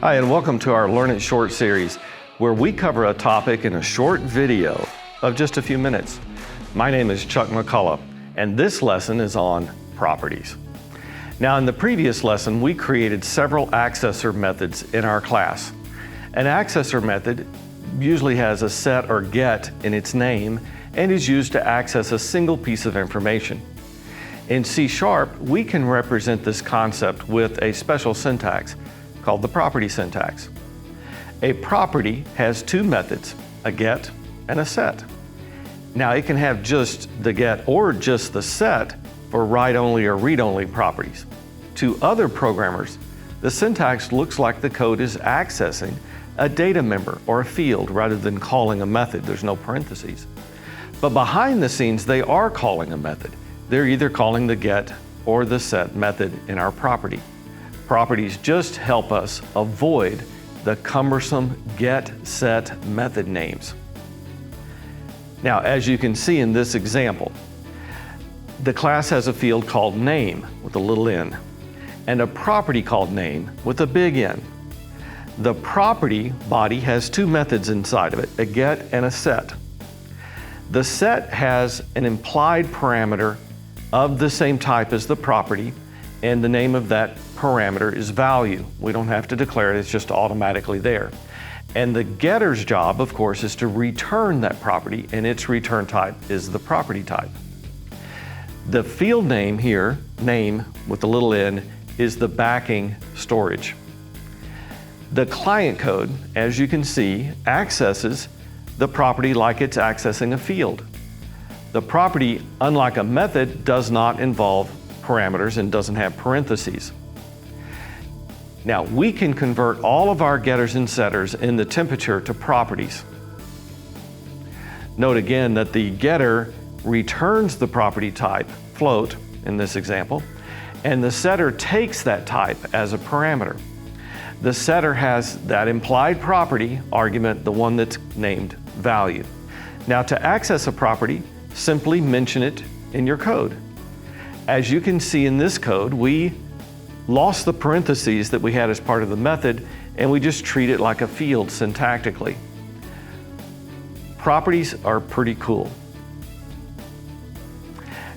Hi, and welcome to our Learn It Short series, where we cover a topic in a short video of just a few minutes. My name is Chuck McCullough, and this lesson is on properties. Now, in the previous lesson, we created several accessor methods in our class. An accessor method usually has a set or get in its name and is used to access a single piece of information. In C#, we can represent this concept with a special syntax called the property syntax. A property has two methods, a get and a set. Now, it can have just the get or just the set for write-only or read-only properties. To other programmers, the syntax looks like the code is accessing a data member or a field rather than calling a method. There's no parentheses. But behind the scenes, they are calling a method. They're either calling the get or the set method in our property. Properties just help us avoid the cumbersome get, set method names. Now, as you can see in this example, the class has a field called name with a little n and a property called name with a big N. The property body has two methods inside of it, a get and a set. The set has an implied parameter of the same type as the property, and the name of that parameter is value. We don't have to declare it, it's just automatically there. And the getter's job, of course, is to return that property, and its return type is the property type. The field name here, name with the little n, is the backing storage. The client code, as you can see, accesses the property like it's accessing a field. The property, unlike a method, does not involve parameters and doesn't have parentheses. Now, we can convert all of our getters and setters in the temperature to properties. Note again that the getter returns the property type, float, in this example, and the setter takes that type as a parameter. The setter has that implied property argument, the one that's named value. Now, to access a property, simply mention it in your code. As you can see in this code, we lost the parentheses that we had as part of the method, and we just treat it like a field syntactically. Properties are pretty cool.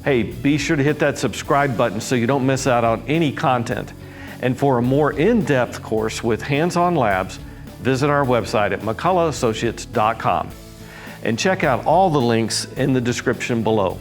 Hey, be sure to hit that subscribe button so you don't miss out on any content. And for a more in-depth course with hands-on labs, visit our website at mcculloughAssociates.com and check out all the links in the description below.